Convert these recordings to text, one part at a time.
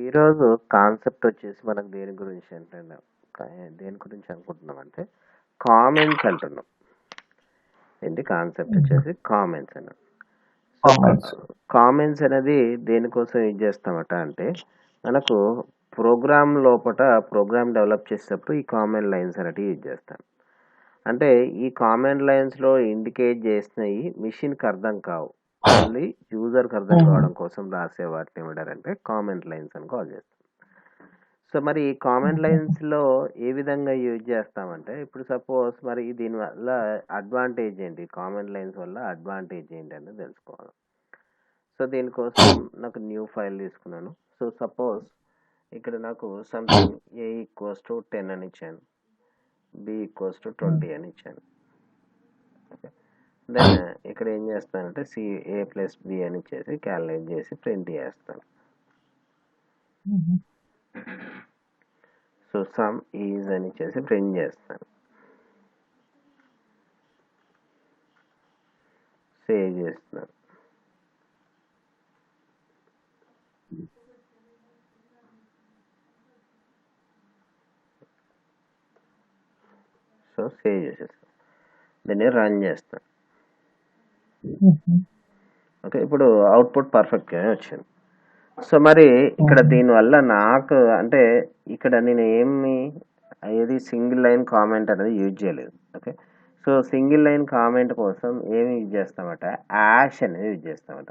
ఈరోజు కాన్సెప్ట్ వచ్చేసి మనకు దేని గురించి ఏంటంటే దేని గురించి అనుకుంటున్నాం అంటే కామెంట్స్ అంటున్నాం. ఏంటి కాన్సెప్ట్ వచ్చేసి కామెంట్స్ అన్నాం. సో కామెంట్స్ కామెంట్స్ అనేది దేనికోసం యూజ్ చేస్తామట అంటే మనకు ప్రోగ్రామ్ లోపల ప్రోగ్రామ్ డెవలప్ చేసేటప్పుడు ఈ కామెంట్ లైన్స్ అనేటివి యూజ్ చేస్తాం. అంటే ఈ కామెంట్ లైన్స్లో ఇండికేట్ చేసినవి మిషన్కి అర్థం కావు, ఓన్లీ యూజర్కి అర్థం కావడం కోసం రాసే వాటిని ఏమంటారంటే కామెంట్ లైన్స్ అని కాల్ చేస్తాం. సో మరి ఈ కామెంట్ లైన్స్లో ఏ విధంగా యూజ్ చేస్తామంటే ఇప్పుడు సపోజ్ మరి దీనివల్ల అడ్వాంటేజ్ ఏంటి, కామెంట్ లైన్స్ వల్ల అడ్వాంటేజ్ ఏంటి అనేది తెలుసుకోవాలి. సో దీనికోసం నాకు న్యూ ఫైల్ తీసుకున్నాను. సో సపోజ్ ఇక్కడ నాకు సంథింగ్ A=10 అని ఇచ్చాను, B=20 అని ఇచ్చాను. దెన్ ఇక్కడ ఏం చేస్తానంటే A+B అని ఇచ్చేసి క్యాలిక్యులేట్ చేసి ప్రింట్ చేస్తాను. సో సమ్ ఈజ్ అని ఇచ్చేసి ప్రింట్ చేస్తాను, సేవ్ చేస్తున్నాను. సో సేవ్ చేసేస్తాను, దీన్ని రన్ చేస్తాను. ఓకే, ఇప్పుడు అవుట్పుట్ పర్ఫెక్ట్గానే వచ్చింది. సో మరి ఇక్కడ దీనివల్ల నాకు అంటే ఇక్కడ నేను ఏది సింగిల్ లైన్ కామెంట్ అనేది యూజ్ చేయలేదు. Okay, so single line comment కోసం ఏమి యూజ్ చేస్తామట, యాష్ అనేది యూజ్ చేస్తామట.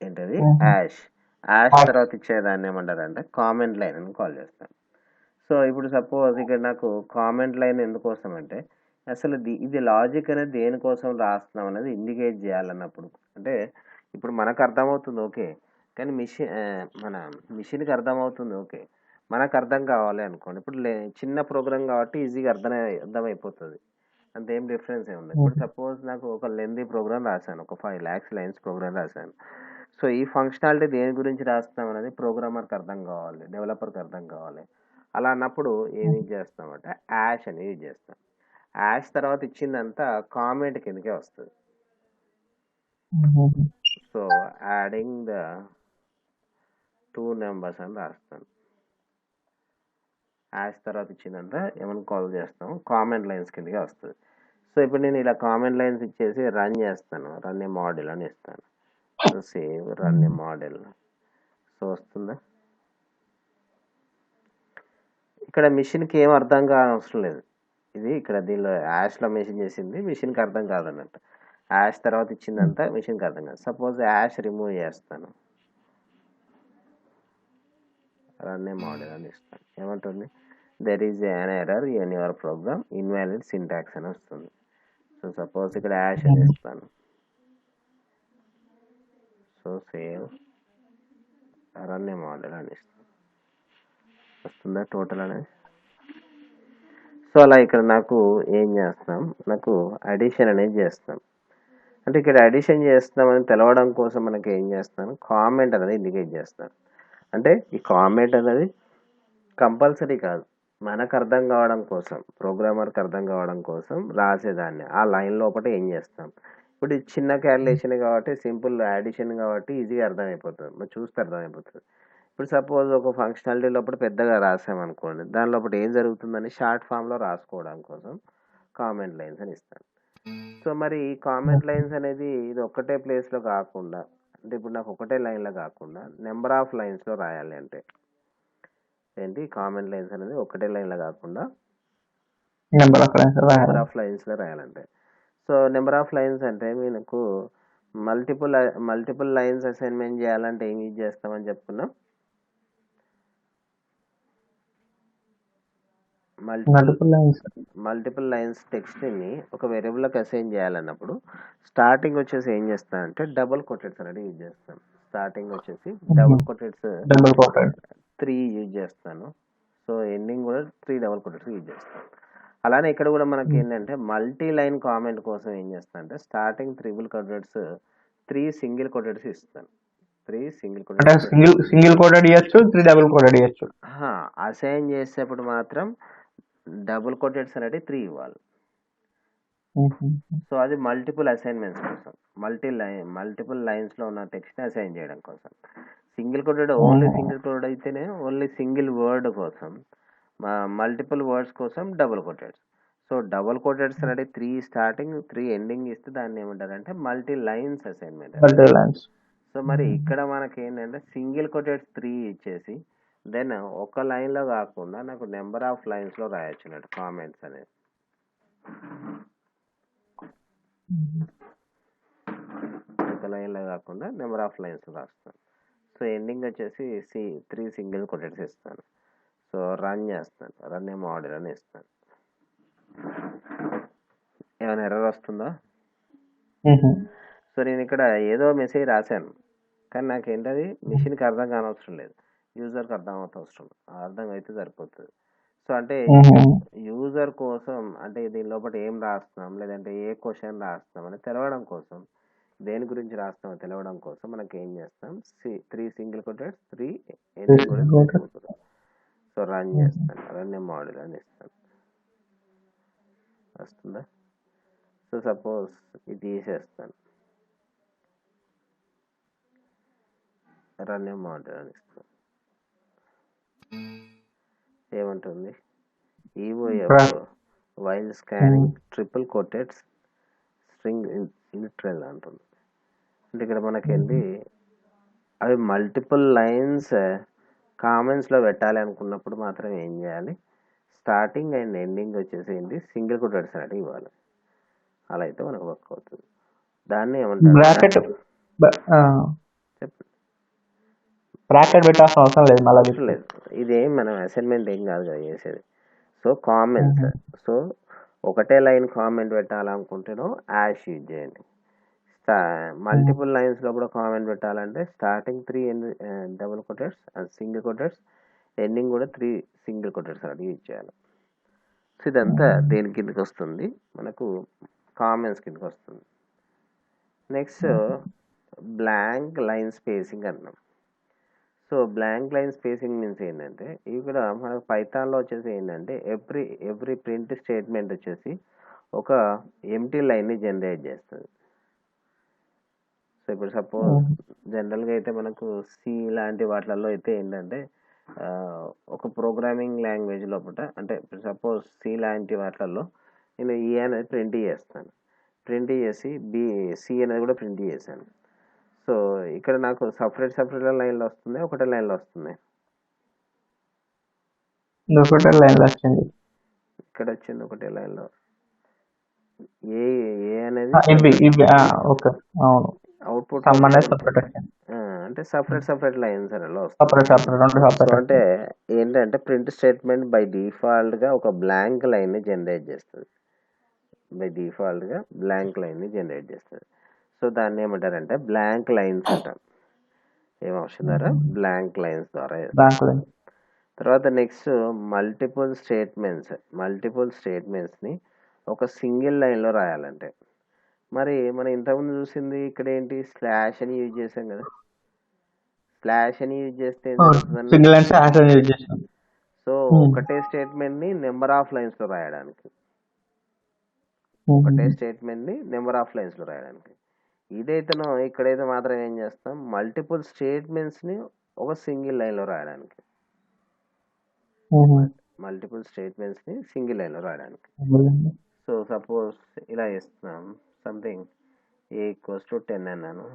ఏంటది యాష్. యాష్ తర్వాత ఇచ్చేదాన్ని ఏమంటారంటే కామెంట్ లైన్ అని కాల్ చేస్తాం. సో ఇప్పుడు సపోజ్ ఇక్కడ నాకు కామెంట్ లైన్ ఎందుకోసం అంటే అసలు ఇది లాజిక్ అనేది దేనికోసం రాస్తున్నాం అనేది ఇండికేట్ చేయాలన్నప్పుడు, అంటే ఇప్పుడు మనకు అర్థమవుతుంది ఓకే, కానీ మన మిషన్కి అర్థమవుతుంది ఓకే, మనకు అర్థం కావాలి అనుకోండి. ఇప్పుడు చిన్న ప్రోగ్రామ్ కాబట్టి ఈజీగా అర్థమైపోతుంది, అంతేం డిఫరెన్స్ ఏముంది. ఇప్పుడు సపోజ్ నాకు ఒక లెందీ ప్రోగ్రామ్ రాశాను, ఒక 5 lakhs లైన్స్ ప్రోగ్రామ్ రాశాను. సో ఈ ఫంక్షనాలిటీ దేని గురించి రాస్తాం అనేది ప్రోగ్రామర్కి అర్థం కావాలి, డెవలపర్కి అర్థం కావాలి. అలా అన్నప్పుడు ఏమి యూజ్ చేస్తామంటే యాష్ అని యూజ్ చేస్తాం. యాష్ తర్వాత ఇచ్చిందంతా కామెంట్ కిందకే వస్తుంది. సో యాడింగ్ ద 2 numbers అని రాస్తాను. యాష్ తర్వాత ఇచ్చిందంతా ఏమని కాల్ చేస్తాం, కామెంట్ లైన్స్ కిందకే వస్తుంది. సో ఇప్పుడు నేను ఇలా కామెంట్ లైన్స్ ఇచ్చేసి రన్ చేస్తాను, రన్ ఏ మోడల్ అని ఇస్తాను. So save run a model. So వస్తుందా, ఇక్కడ మిషన్కి ఏం అర్థం కావడం లేదు. ఇది ఇక్కడ దీనిలో యాష్లో మెన్షన్ చేసింది మిషన్కి అర్థం కాదన్నట్టు. యాష్ తర్వాత ఇచ్చిందంతా మిషన్కి అర్థం కాదు. సపోజ్ యాష్ రిమూవ్ చేస్తాను, రన్ ఏ మోడల్ అని ఇస్తాను. ఏమంటుంది, there is an error in your program, invalid syntax అని వస్తుంది. సో సపోజ్ ఇక్కడ యాష్ అని ఇస్తాను. So save run a model అని ఇస్తాను. వస్తుందా టోటల్ అనేది. సో అలా ఇక్కడ నాకు ఏం చేస్తాం, నాకు అడిషన్ అనేది చేస్తాం. అంటే ఇక్కడ అడిషన్ చేస్తామని తెలవడం కోసం మనకి ఏం చేస్తాను, కామెంట్ అనేది ఇండికేట్ చేస్తాను. అంటే ఈ కామెంట్ అనేది కంపల్సరీ కాదు, మనకు అర్థం కావడం కోసం, ప్రోగ్రామర్కి అర్థం కావడం కోసం రాసేదాన్ని ఆ లైన్ లోపల ఏం చేస్తాం. ఇప్పుడు ఇది చిన్న క్యాలిక్యులేషన్ కాబట్టి, సింపుల్ అడిషన్ కాబట్టి ఈజీగా అర్థమైపోతుంది, మనం చూస్తే అర్థమైపోతుంది. ఇప్పుడు సపోజ్ ఒక ఫంక్షనాలిటీ లోపల పెద్దగా రాసామనుకోండి, దాని లోపల ఏం జరుగుతుందని షార్ట్ ఫామ్లో రాసుకోవడం కోసం కామెంట్ లైన్స్ అని ఇస్తాను. సో మరి ఈ కామెంట్ లైన్స్ అనేది ఇది ఒక్కటే ప్లేస్లో కాకుండా, అంటే ఇప్పుడు నాకు ఒకటే లైన్లో కాకుండా నెంబర్ ఆఫ్ లైన్స్లో రాయాలి. అంటే ఏంటి, కామెంట్ లైన్స్ అనేది ఒకటే లైన్లో కాకుండా నెంబర్ ఆఫ్ లైన్స్లో రాయాలంటే. సో నెంబర్ ఆఫ్ లైన్స్ అంటే మీకు మల్టిపుల్ లైన్స్ అసైన్మెంట్ చేయాలంటే ఏం యూజ్ చేస్తామని చెప్పుకున్నాం, మల్టిపుల్ లైన్స్ టెక్స్ట్ని ఒక వేరియబుల్కి అసైన్ చేయాలన్నప్పుడు స్టార్టింగ్ వచ్చేసి ఏం చేస్తానంటే డబుల్ కొటెట్స్ అనేది యూజ్ చేస్తాను. స్టార్టింగ్ వచ్చేసి డబుల్ కొటెట్స్ 3 యూజ్ చేస్తాను. సో ఎండింగ్ కూడా 3 డబుల్ కొటెట్స్ యూజ్ చేస్తాను. అలానే ఇక్కడ కూడా మనకి ఏంటంటే మల్టీ లైన్ కామెంట్ కోసం ఏం చేస్తాను అంటే స్టార్టింగ్ 3 కొటెట్స్ 3 సింగిల్ కొటెట్స్ ఇస్తాను. 3 సింగిల్ కొటెట్స్ సింగిల్ కోటెడ్ ఇవ్వచ్చు, 3 డబుల్ కోటెడ్ ఇవ్వచ్చు. అసైన్ చేసేప్పుడు మాత్రం డబుల్ కొటెట్స్ అనేది 3 ఇవ్వాలి. సో అది మల్టిపుల్ అసైన్మెంట్స్ కోసం, మల్టిపుల్ లైన్స్లో ఉన్న టెక్స్ట్ని అసైన్ చేయడం కోసం. Single quoted only single quoted అయితేనే ఓన్లీ సింగిల్ వర్డ్ కోసం, మల్టిపుల్ వర్డ్స్ కోసం double quoteds. So double quoteds అనేది 3 స్టార్టింగ్ 3 ఎండింగ్ ఇస్తే దాన్ని ఏమంటారంటే మల్టీ లైన్స్ అసైన్మెంట్. సో మరి ఇక్కడ మనకి ఏంటంటే సింగిల్ కోటెడ్స్ 3 ఇచ్చేసి దెన్ ఒక లైన్లో కాకుండా నాకు నెంబర్ ఆఫ్ లైన్స్లో రాయొచ్చు అన్నట్టు కామెంట్స్ అనేది. ఒక లైన్లో కాకుండా నెంబర్ ఆఫ్ లైన్స్ రాస్తాను. సో ఎండింగ్ వచ్చేసి 3 సింగిల్ కోటెడ్స్ ఇస్తాను. సో రన్ చేస్తాను, రన్ ఏ మోడల్ అని ఇస్తాను. ఏమైనా ఎర్రర్ వస్తుందా? సో నేను ఇక్కడ ఏదో మెసేజ్ రాశాను, కానీ నాకు ఏంటది మిషన్కి అర్థం కానవసరం లేదు, యూజర్కి అర్థం అవసరం, అర్థం అయితే సరిపోతుంది. సో అంటే యూజర్ కోసం అంటే దీని లోపల ఏం రాస్తున్నాం లేదంటే ఏ క్వశ్చన్ రాస్తున్నాం అని తెలవడం కోసం, దేని గురించి రాస్తామో తెలవడం కోసం మనకి ఏం చేస్తాం 3 సింగిల్ కోటెడ్స్ 3 ఎండింగ్ కూడా తీసుకుంటాం. సో రన్ చేస్తాను, రన్ ఏ మోడల్ అని ఇస్తాను. వస్తుందా? సో సపోజ్ ఇది తీసేస్తాను, రన్ ఏ మోడల్ అని ఇస్తాను. ఏమంటుంది? EOF while scanning triple quoted string literal అంటుంది. అంటే ఇక్కడ మనకేంటి అవి మల్టిపుల్ లైన్స్ కామెంట్స్లో పెట్టాలి అనుకున్నప్పుడు మాత్రం ఏం చేయాలి, స్టార్టింగ్ అండ్ ఎండింగ్ వచ్చేసి ఏంటి సింగిల్ కోటెడ్స్ అనేది ఇవ్వాలి. అలా అయితే మనకు వర్క్ అవుతుంది. దాన్ని ఏమంటారు? చెప్పండి. బ్రాకెట్ పెట్టాల్సిన అవసరం లేదు, మళ్ళీ లేదు, ఇదేం మనం అసైన్మెంట్ ఏం కాదు కదా చేసేది. సో కామెంట్స్, సో ఒకటే లైన్ కామెంట్ పెట్టాలనుకుంటేనో యాష్ యూజ్ చేయండి. మల్టిపుల్ లైన్స్లో కూడా కామెంట్ పెట్టాలంటే starting 3 double quoted and single quoted, ending కూడా 3 సింగిల్ కోటెడ్స్ అనేది యూజ్ చేయాలి. సో ఇదంతా దేని కిందకి వస్తుంది, మనకు కామెంట్స్ కిందకి వస్తుంది. నెక్స్ట్ బ్లాంక్ లైన్ స్పేసింగ్ అంటున్నాం. So blank line spacing means ఏంటంటే ఇక్కడ మనకు పైథాన్లో వచ్చేసి ఏంటంటే ఎవ్రీ ప్రింట్ స్టేట్మెంట్ వచ్చేసి ఒక ఎంటీ లైన్ని జనరేట్ చేస్తుంది. సో ఇప్పుడు సపోజ్ జనరల్గా అయితే మనకు సి లాంటి వాటిలలో అయితే ఏంటంటే ఒక ప్రోగ్రామింగ్ లాంగ్వేజ్ లోపల అంటే సపోజ్ సి లాంటి వాటిలలో నేను ఈ అనేది ప్రింట్ చేస్తాను, ప్రింట్ చేసి సి అనేది కూడా ప్రింట్ చేశాను. సో ఇక్కడ నాకు సపరేట్ లైన్లో వస్తుంది, ఒకటే లైన్లో వస్తుంది. ఇక్కడ వచ్చింది ఒకటే లైన్లో. ఏ అనేది అవుట్పుట్ అంటే సపరేట్ లైన్స్ అనేలో వస్తుంది. అంటే ఏంటంటే ప్రింట్ స్టేట్మెంట్ బై డిఫాల్ట్గా ఒక బ్లాంక్ లైన్ని జనరేట్ చేస్తుంది, సో దాన్ని ఏమంటారంటే బ్లాంక్ లైన్స్ అంటాం. ఏమవసరం ద్వారా బ్లాంక్ లైన్స్ ద్వారా. తర్వాత నెక్స్ట్ మల్టిపుల్ స్టేట్మెంట్స్ని ఒక సింగిల్ లైన్లో రాయాలంటే మరి మనం ఇంతకుముందు చూసింది ఇక్కడ ఏంటి స్లాష్ అని యూజ్ చేసాం కదా. స్లాష్ అని యూజ్ చేస్తే ఏం జరుగుతుందండి, సో ఒకటే స్టేట్మెంట్ని నెంబర్ ఆఫ్ లైన్స్లో రాయడానికి, ఇదైతేనో ఇక్కడైతే మాత్రం ఏం చేస్తాం మల్టిపుల్ స్టేట్మెంట్స్ని ఒక సింగిల్ లైన్లో రాయడానికి, సో సపోజ్ ఇలా ఇస్తున్నాం సంథింగ్ ఏ ఈక్వల్స్ టు 10 అన్నాను,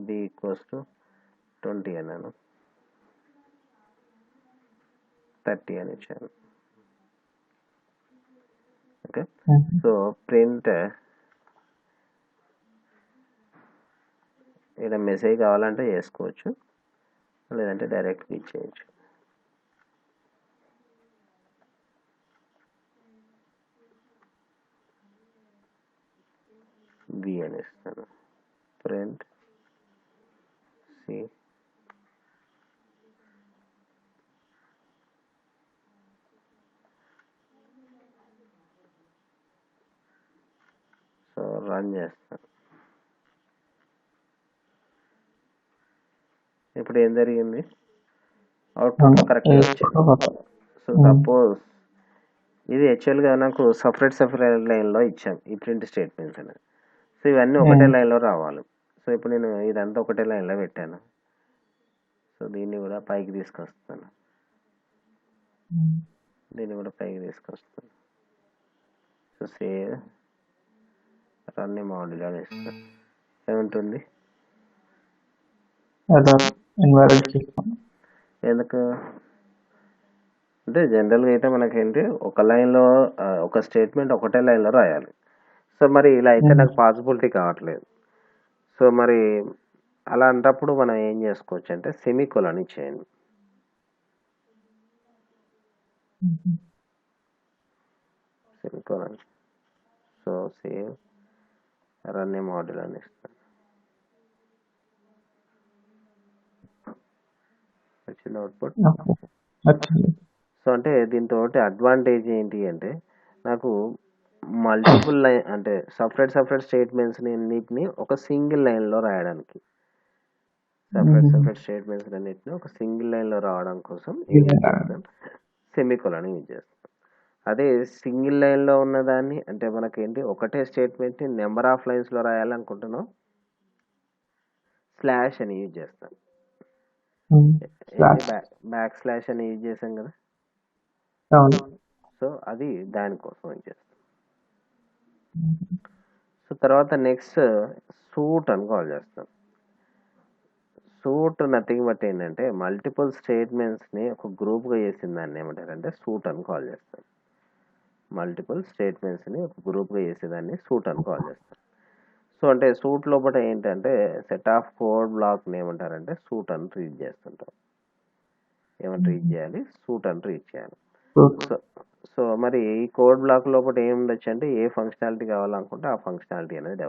బి ఈక్వల్స్ టు 20 అన్నాను, 30 అని ఇచ్చాను. ఓకే, సో ప్రింట్ ఇక్కడ మెసేజ్ కావాలంటే చేసుకోవచ్చు, లేదంటే డైరెక్ట్గా ఇచ్చేయచ్చు. బి అని ఇస్తాను, ప్రింట్ సి సో రన్ చేస్తాను. ఇప్పుడు ఏం జరిగింది, అవుట్పుట్ కరెక్ట్గా వచ్చింది. సో సపోజ్ ఇది యాక్చువల్గా నాకు సపరేట్ లైన్లో ఇచ్చాం ఈ ప్రింట్ స్టేట్మెంట్స్ అనేది. సో ఇవన్నీ ఒకటే లైన్లో రావాలి. సో ఇప్పుడు నేను ఇదంతా ఒకటే లైన్లో పెట్టాను. సో సో దీన్ని కూడా పైకి తీసుకొస్తాను, దీన్ని కూడా పైకి తీసుకొస్తాను. సో సేవ్ రన్ మాడ్యూల్ అని ఇస్తాను. ఏముంటుంది ఎర్రర్ ఇన్వాలిడ్ చేస్తాం. ఎందుకు అంటే జనరల్గా అయితే మనకేంటి ఒక లైన్లో ఒక స్టేట్మెంట్ ఒకటే లైన్లో రాయాలి. సో మరి ఇలా అయితే నాకు పాసిబిలిటీ కావట్లేదు. సో మరి అలాంటప్పుడు మనం ఏం చేసుకోవచ్చు అంటే సెమికోలన్ ఇచ్చేయండి. Semicolon. So save run module అని ఇస్తాను. వచ్చింది అవుట్పుట్. వచ్చింది. సో అంటే దీంతో అడ్వాంటేజ్ ఏంటి అంటే నాకు మల్టిపుల్ లైన్ అంటే సపరేట్ స్టేట్మెంట్స్ని అన్నిటిని ఒక సింగిల్ లైన్లో రాయడానికి, సపరేట్ స్టేట్మెంట్స్ అన్నిటిని ఒక సింగిల్ లైన్లో రావడం కోసం ఏం చేస్తాం, సెమికోలన్ యూజ్ చేస్తాం. అదే సింగిల్ లైన్లో ఉన్నదాన్ని అంటే మనకేంటి ఒకటే స్టేట్మెంట్ని నెంబర్ ఆఫ్ లైన్స్లో రాయాలనుకుంటున్నాం, స్లాష్ అని యూజ్ చేస్తాం. బ్యాక్ స్లాష్ అని యూజ్ చేసాం కదా. సో అది దానికోసం యూజ్ చేస్తాం. సో తర్వాత నెక్స్ట్ సూట్ అని కాల్ చేస్తాం. సూట్ నథింగ్ బట్ ఏంటంటే మల్టిపుల్ స్టేట్మెంట్స్ని ఒక గ్రూప్గా చేసిన దాన్ని ఏమంటారంటే సూట్ అని కాల్ చేస్తాం. మల్టిపుల్ స్టేట్మెంట్స్ని ఒక గ్రూప్గా చేసేదాన్ని సూట్ అని కాల్ చేస్తాం. సో అంటే సూట్ లోపల ఏంటంటే సెట్ ఆఫ్ కోడ్ బ్లాక్ని ఏమంటారంటే సూట్ అని ట్రీట్ చేస్తుంటాం. ఏమని ట్రీట్ చేయాలి, సూట్ అని ట్రీట్ చేయాలి. సో మరి ఈ కోడ్ బ్లాక్ లోపల ఏం ఉండొచ్చు అంటే ఏ ఫంక్షనాలిటీ కావాలనుకుంటే ఆ ఫంక్షనాలిటీ అనేది